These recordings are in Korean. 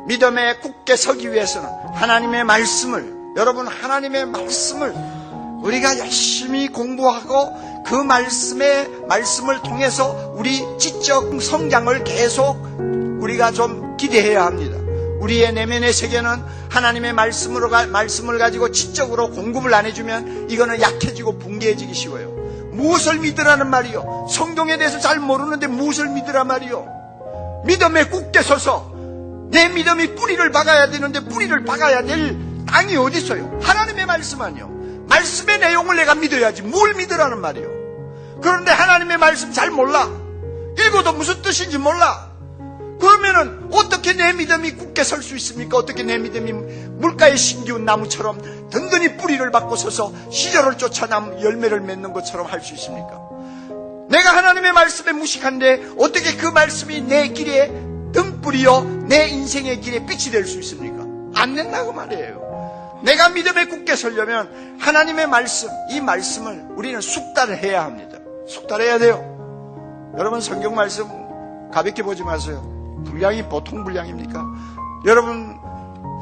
믿음에 굳게 서기 위해서는 하나님의 말씀을, 여러분 하나님의 말씀을 우리가 열심히 공부하고 그 말씀을 통해서 우리 지적 성장을 계속 우리가 좀 기대해야 합니다. 우리의 내면의 세계는 하나님의 말씀을 가지고 지적으로 공급을 안 해주면 이거는 약해지고 붕괴해지기 쉬워요. 무엇을 믿으라는 말이요? 성경에 대해서 잘 모르는데 무엇을 믿으란 말이요? 믿음에 굳게 서서 내 믿음이 뿌리를 박아야 되는데 뿌리를 박아야 될 땅이 어디 있어요? 하나님의 말씀 아니요? 말씀의 내용을 내가 믿어야지 뭘 믿으라는 말이요? 그런데 하나님의 말씀 잘 몰라. 읽어도 무슨 뜻인지 몰라. 그러면은 어떻게 내 믿음이 굳게 설 수 있습니까? 어떻게 내 믿음이 물가에 심기운 나무처럼 든든히 뿌리를 박고 서서 시절을 쫓아 열매를 맺는 것처럼 할 수 있습니까? 내가 하나님의 말씀에 무식한데 어떻게 그 말씀이 내 길에 등불이요 내 인생의 길에 빛이 될 수 있습니까? 안 된다고 말이에요. 내가 믿음에 굳게 서려면 하나님의 말씀, 이 말씀을 우리는 숙달을 해야 합니다. 숙달해야 돼요. 여러분 성경 말씀 가볍게 보지 마세요. 분량이 보통 분량입니까? 여러분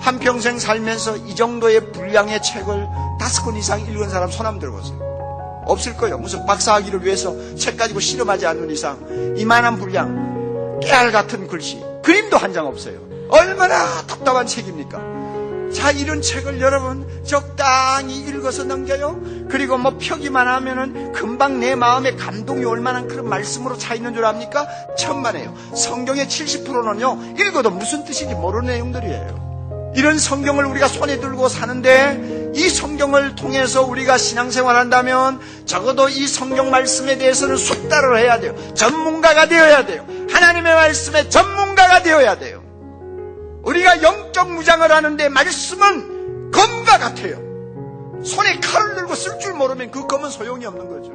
한평생 살면서 이 정도의 분량의 책을 5권 이상 읽은 사람 손 한번 들어보세요. 없을 거예요. 무슨 박사학위를 위해서 책 가지고 실험하지 않는 이상 이만한 분량, 깨알 같은 글씨, 그림도 한 장 없어요. 얼마나 답답한 책입니까? 자, 이런 책을 여러분 적당히 읽어서 넘겨요. 그리고 뭐 펴기만 하면은 금방 내 마음에 감동이 올 만한 그런 말씀으로 차 있는 줄 압니까? 천만에요. 성경의 70%는요 읽어도 무슨 뜻인지 모르는 내용들이에요. 이런 성경을 우리가 손에 들고 사는데 이 성경을 통해서 우리가 신앙생활 한다면 적어도 이 성경 말씀에 대해서는 숙달을 해야 돼요. 전문가가 되어야 돼요. 하나님의 말씀의 전문가가 되어야 돼요. 우리가 영적 무장을 하는데 말씀은 검과 같아요. 손에 칼을 들고 쓸 줄 모르면 그 검은 소용이 없는 거죠.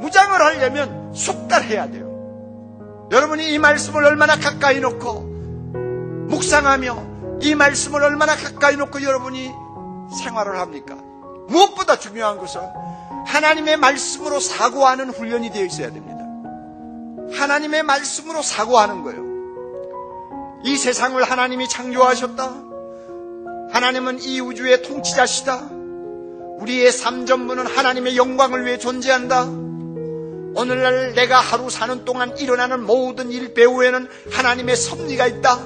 무장을 하려면 숙달해야 돼요. 여러분이 이 말씀을 얼마나 가까이 놓고 묵상하며 이 말씀을 얼마나 가까이 놓고 여러분이 생활을 합니까? 무엇보다 중요한 것은 하나님의 말씀으로 사고하는 훈련이 되어 있어야 됩니다. 하나님의 말씀으로 사고하는 거예요. 이 세상을 하나님이 창조하셨다. 하나님은 이 우주의 통치자시다. 우리의 삶 전부는 하나님의 영광을 위해 존재한다. 오늘날 내가 하루 사는 동안 일어나는 모든 일 배후에는 하나님의 섭리가 있다.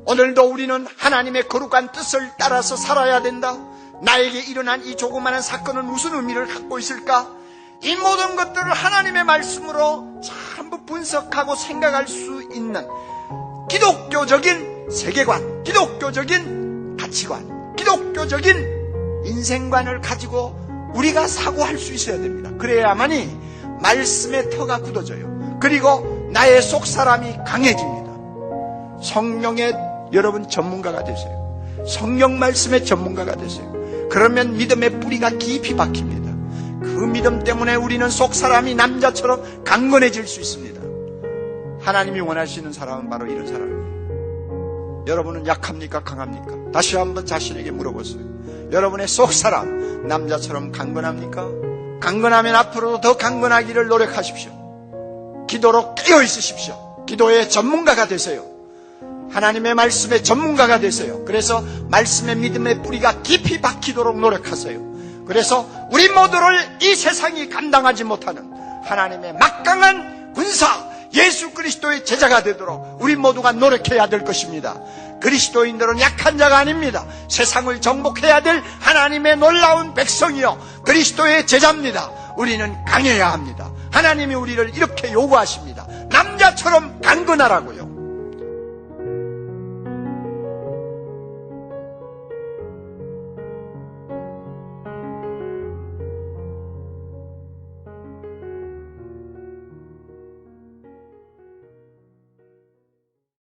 오늘도 우리는 하나님의 거룩한 뜻을 따라서 살아야 된다. 나에게 일어난 이 조그마한 사건은 무슨 의미를 갖고 있을까? 이 모든 것들을 하나님의 말씀으로 전부 분석하고 생각할 수 있는 기독교적인 세계관, 기독교적인 가치관, 기독교적인 인생관을 가지고 우리가 사고할 수 있어야 됩니다. 그래야만이 말씀의 터가 굳어져요. 그리고 나의 속사람이 강해집니다. 성령의 여러분 전문가가 되세요. 성령 말씀의 전문가가 되세요. 그러면 믿음의 뿌리가 깊이 박힙니다. 그 믿음 때문에 우리는 속사람이 남자처럼 강건해질 수 있습니다. 하나님이 원하시는 사람은 바로 이런 사람입니다. 여러분은 약합니까? 강합니까? 다시 한번 자신에게 물어보세요. 여러분의 속사람 남자처럼 강건합니까? 강건하면 앞으로도 더 강건하기를 노력하십시오. 기도로 깨어 있으십시오. 기도의 전문가가 되세요. 하나님의 말씀의 전문가가 되세요. 그래서 말씀의 믿음의 뿌리가 깊이 박히도록 노력하세요. 그래서 우리 모두를 이 세상이 감당하지 못하는 하나님의 막강한 군사 예수 그리스도의 제자가 되도록 우리 모두가 노력해야 될 것입니다. 그리스도인들은 약한 자가 아닙니다. 세상을 정복해야 될 하나님의 놀라운 백성이요 그리스도의 제자입니다. 우리는 강해야 합니다. 하나님이 우리를 이렇게 요구하십니다. 남자처럼 강건하라고요.